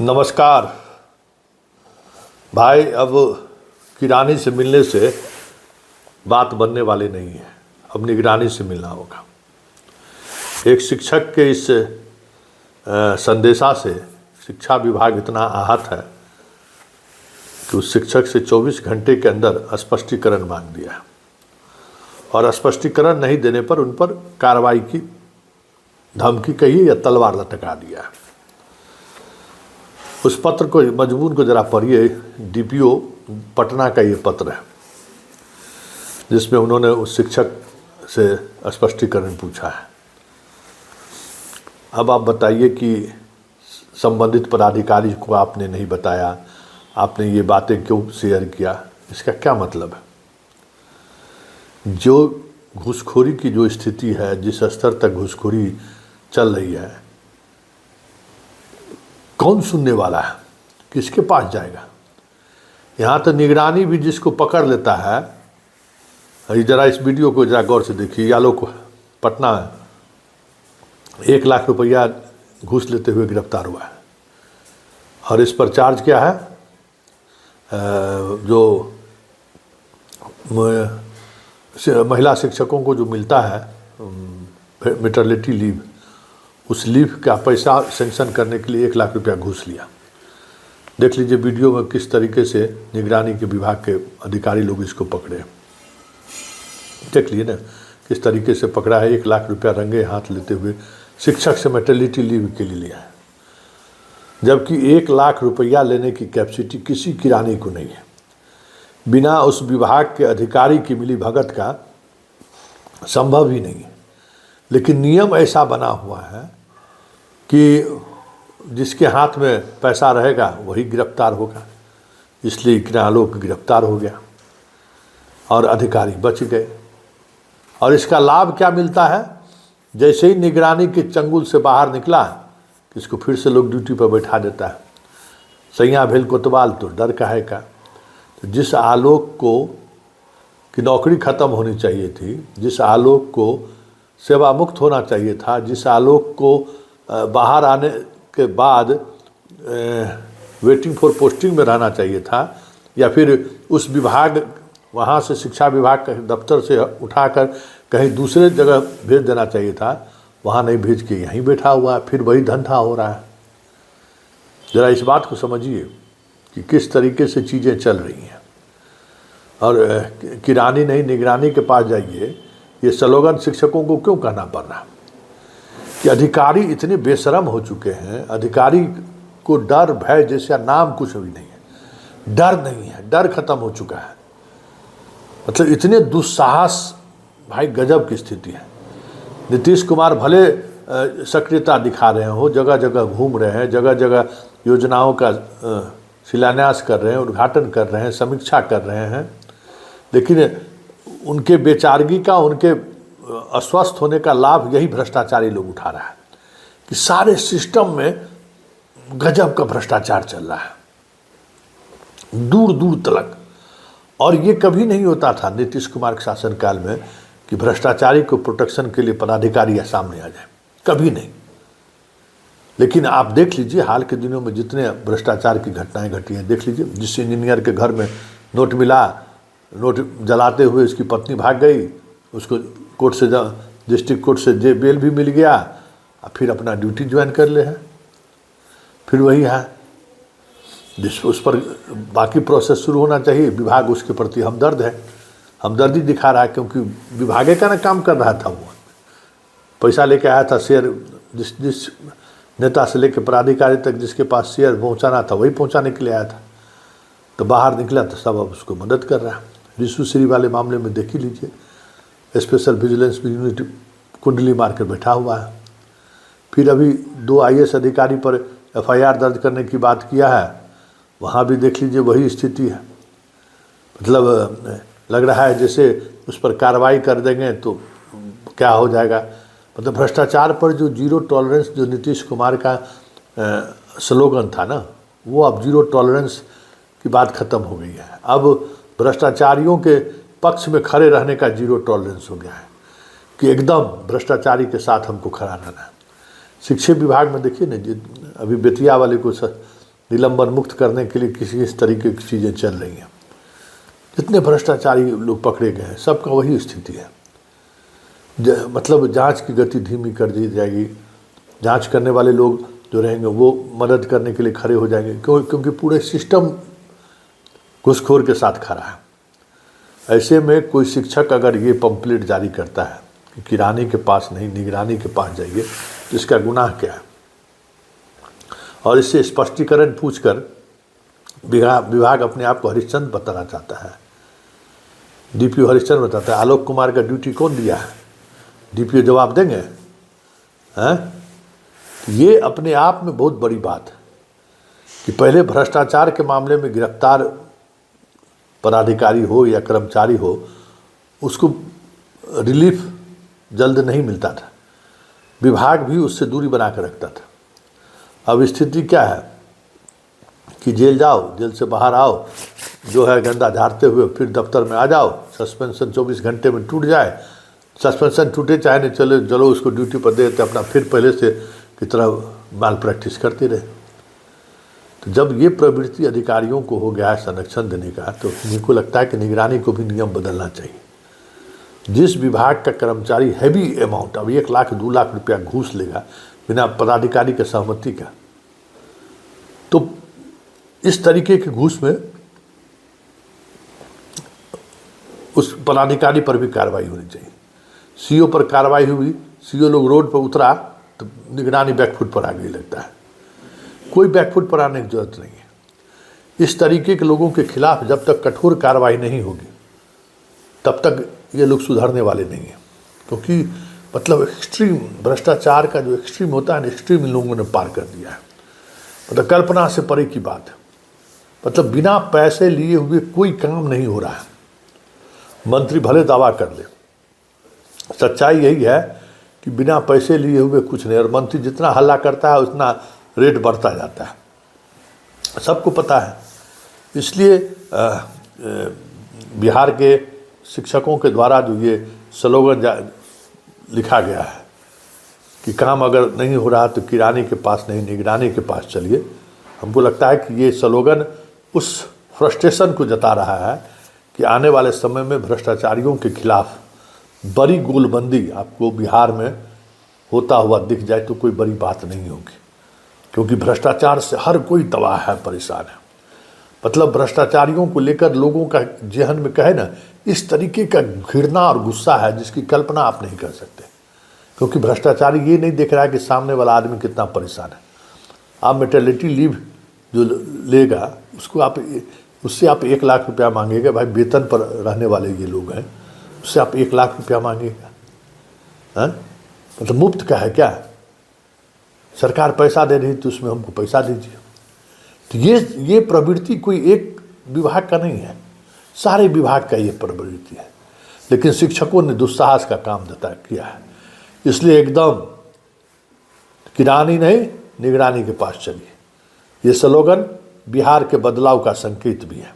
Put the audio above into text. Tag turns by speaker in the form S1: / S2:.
S1: नमस्कार भाई। अब किरानी से मिलने से बात बनने वाली नहीं है, अब निगरानी से मिलना होगा। एक शिक्षक के इस संदेशा से शिक्षा विभाग इतना आहत है कि उस शिक्षक से 24 घंटे के अंदर स्पष्टीकरण मांग दिया है और स्पष्टीकरण नहीं देने पर उन पर कार्रवाई की धमकी कही या तलवार लटका दिया है। उस पत्र को, मजमून को जरा पढ़िए। डीपीओ पटना का ये पत्र है जिसमें उन्होंने उस शिक्षक से स्पष्टीकरण पूछा है। अब आप बताइए कि संबंधित पदाधिकारी को आपने नहीं बताया, आपने ये बातें क्यों शेयर किया, इसका क्या मतलब है? जो घूसखोरी की जो स्थिति है, जिस स्तर तक घूसखोरी चल रही है, कौन सुनने वाला है, किसके पास जाएगा? यहाँ तो निगरानी भी जिसको पकड़ लेता है, जरा इस वीडियो को जरा गौर से देखिए। या लोग पटना 1 लाख रुपया घूस लेते हुए गिरफ्तार हुआ है और इस पर चार्ज क्या है? जो महिला शिक्षकों को जो मिलता है मैटरनिटी लीव, उस लीव का पैसा सेंक्शन करने के लिए 1 लाख रुपया घूस लिया। देख लीजिए वीडियो में किस तरीके से निगरानी के विभाग के अधिकारी लोग इसको पकड़े। देख लिए ना किस तरीके से पकड़ा है। 1 लाख रुपया रंगे हाथ लेते हुए शिक्षक से मैटरनिटी लीव के लिए लिया है, जबकि 1 लाख रुपया लेने की कैपेसिटी किसी किरानी को नहीं है। बिना उस विभाग के अधिकारी की मिली भगत का संभव ही नहीं है। लेकिन नियम ऐसा बना हुआ है कि जिसके हाथ में पैसा रहेगा वही गिरफ्तार होगा, इसलिए इतना लोग गिरफ्तार हो गया और अधिकारी बच गए। और इसका लाभ क्या मिलता है? जैसे ही निगरानी के चंगुल से बाहर निकला, इसको फिर से लोग ड्यूटी पर बैठा देता है। सैया भेल कोतवाल तो डर काहे का। तो जिस आलोक को की नौकरी ख़त्म होनी चाहिए थी, जिस आलोक को सेवा मुक्त होना चाहिए था, जिस आलोक को बाहर आने के बाद वेटिंग फॉर पोस्टिंग में रहना चाहिए था, या फिर उस विभाग वहाँ से शिक्षा विभाग के दफ्तर से उठाकर कहीं दूसरे जगह भेज देना चाहिए था, वहाँ नहीं भेज के यहीं बैठा हुआ है, फिर वही धंधा हो रहा है। ज़रा इस बात को समझिए कि किस तरीके से चीज़ें चल रही हैं। और किरानी नहीं निगरानी के पास जाइए, ये स्लोगन शिक्षकों को क्यों कहना पड़ रहा कि अधिकारी इतने बेशरम हो चुके हैं। अधिकारी को डर भय जैसा नाम कुछ भी नहीं है, डर नहीं है, डर खत्म हो चुका है। मतलब इतने दुस्साहस, भाई गजब की स्थिति है। नीतीश कुमार भले सक्रियता दिखा रहे हो, जगह जगह घूम रहे हैं, जगह जगह योजनाओं का शिलान्यास कर रहे हैं, उद्घाटन कर रहे हैं, समीक्षा कर रहे हैं, लेकिन उनके बेचारगी का, उनके अस्वस्थ होने का लाभ यही भ्रष्टाचारी लोग उठा रहा है कि सारे सिस्टम में गजब का भ्रष्टाचार चल रहा है, दूर दूर तक। और ये कभी नहीं होता था नीतीश कुमार के शासनकाल में कि भ्रष्टाचारी को प्रोटेक्शन के लिए पदाधिकारी या सामने आ जाए, कभी नहीं। लेकिन आप देख लीजिए हाल के दिनों में जितने भ्रष्टाचार की घटनाएं घटी हैं, देख लीजिए जिस इंजीनियर के घर में नोट मिला, नोट जलाते हुए उसकी पत्नी भाग गई, उसको कोर्ट से डिस्ट्रिक्ट कोर्ट से बेल भी मिल गया, और फिर अपना ड्यूटी ज्वाइन कर ले है। फिर वही है जिस उस पर बाकी प्रोसेस शुरू होना चाहिए। विभाग उसके प्रति हमदर्द है, हमदर्दी दिखा रहा है, क्योंकि विभाग का ना काम कर रहा था। वो पैसा लेके आया था, शेयर जिस नेता से लेकर पदाधिकारी तक जिसके पास शेयर पहुँचाना था वही पहुँचाने के लिए आया था। तो बाहर निकला तो सब अब उसको मदद कर रहा है। रिशु श्री वाले मामले में देख ही लीजिए, स्पेशल विजिलेंस यूनिट कुंडली मार कर बैठा हुआ है। फिर अभी 2 IAS अधिकारी पर FIR दर्ज करने की बात किया है, वहाँ भी देख लीजिए वही स्थिति है। मतलब लग रहा है जैसे उस पर कार्रवाई कर देंगे तो क्या हो जाएगा। मतलब भ्रष्टाचार पर जो जीरो टॉलरेंस जो नीतीश कुमार का स्लोगन था ना, वो अब जीरो टॉलरेंस की बात ख़त्म हो गई है। अब भ्रष्टाचारियों के पक्ष में खड़े रहने का जीरो टॉलरेंस हो गया है कि एकदम भ्रष्टाचारी के साथ हमको खड़ा रहना है। शिक्षा विभाग में देखिए ना, अभी बेतिया वाले को निलंबन मुक्त करने के लिए किसी इस तरीके की चीज़ें चल रही हैं। जितने भ्रष्टाचारी लोग पकड़े गए हैं सबका वही स्थिति है। मतलब जांच की गति धीमी कर दी जाएगी, जांच करने वाले लोग जो रहेंगे वो मदद करने के लिए खड़े हो जाएंगे, क्योंकि पूरे सिस्टम घूसखोर के साथ खड़ा है। ऐसे में कोई शिक्षक अगर ये पंपलेट जारी करता है कि किरानी के पास नहीं निगरानी के पास जाइए, तो इसका गुनाह क्या है? और इससे स्पष्टीकरण पूछकर विभाग अपने आप को हरिश्चंद्र बताना चाहता है। डीपीओ हरिश्चंद्र बताता है आलोक कुमार का ड्यूटी कौन दिया है? डीपीओ जवाब देंगे हैं? ये अपने आप में बहुत बड़ी बात है कि पहले भ्रष्टाचार के मामले में गिरफ्तार पदाधिकारी हो या कर्मचारी हो, उसको रिलीफ जल्द नहीं मिलता था, विभाग भी उससे दूरी बना कर रखता था। अब स्थिति क्या है कि जेल जाओ, जेल से बाहर आओ, जो है गंदा झाड़ते हुए फिर दफ्तर में आ जाओ, सस्पेंशन 24 घंटे में टूट जाए, सस्पेंशन टूटे चाहे नहीं चलो उसको ड्यूटी पर दे देते, अपना फिर पहले से की तरह माल प्रैक्टिस करते रहे। तो जब ये प्रवृत्ति अधिकारियों को हो गया है संरक्षण देने का, तो मुझको लगता है कि निगरानी को भी नियम बदलना चाहिए। जिस विभाग का कर्मचारी हैवी अमाउंट, अब 1 लाख 2 लाख रुपया घूस लेगा बिना पदाधिकारी के सहमति का, तो इस तरीके के घूस में उस पदाधिकारी पर भी कार्रवाई होनी चाहिए। सीओ पर कार्रवाई हुई, सीओ लोग रोड पर उतरा तो निगरानी बैकफुट पर आ गई लगता है। कोई बैकफुट पर आने की जरूरत नहीं है। इस तरीके के लोगों के खिलाफ जब तक कठोर कार्रवाई नहीं होगी तब तक ये लोग सुधरने वाले नहीं हैं, क्योंकि मतलब एक्सट्रीम भ्रष्टाचार का जो एक्सट्रीम होता है, एक्सट्रीम इन लोगों ने पार कर दिया है। मतलब कल्पना से परे की बात है। मतलब बिना पैसे लिए हुए कोई काम नहीं हो रहा है। मंत्री भले दावा कर ले, सच्चाई यही है कि बिना पैसे लिए हुए कुछ नहीं। और मंत्री जितना हल्ला करता है उतना रेट बढ़ता जाता है, सबको पता है। इसलिए बिहार के शिक्षकों के द्वारा जो ये स्लोगन लिखा गया है कि काम अगर नहीं हो रहा तो किरानी के पास नहीं निगरानी के पास चलिए, हमको लगता है कि ये स्लोगन उस फ्रस्ट्रेशन को जता रहा है कि आने वाले समय में भ्रष्टाचारियों के खिलाफ बड़ी गोलबंदी आपको बिहार में होता हुआ दिख जाए तो कोई बड़ी बात नहीं होगी, क्योंकि भ्रष्टाचार से हर कोई तबाह है, परेशान है। मतलब भ्रष्टाचारियों को लेकर लोगों का जहन में कहे ना, इस तरीके का घृणा और गुस्सा है जिसकी कल्पना आप नहीं कर सकते, क्योंकि भ्रष्टाचारी ये नहीं देख रहा है कि सामने वाला आदमी कितना परेशान है। आप मैटरनिटी लीव जो लेगा उसको उससे आप 1 लाख रुपया मांगेगा, भाई वेतन पर रहने वाले ये लोग हैं, उससे आप 1 लाख रुपया मांगेगा, हैं? मतलब मुफ्त का है क्या? सरकार पैसा दे रही तो उसमें हमको पैसा दीजिए। तो ये प्रवृत्ति कोई एक विभाग का नहीं है, सारे विभाग का ये प्रवृत्ति है। लेकिन शिक्षकों ने दुस्साहस का काम किया है। इसलिए एकदम किरानी नहीं निगरानी के पास चलिए, ये स्लोगन बिहार के बदलाव का संकेत भी है।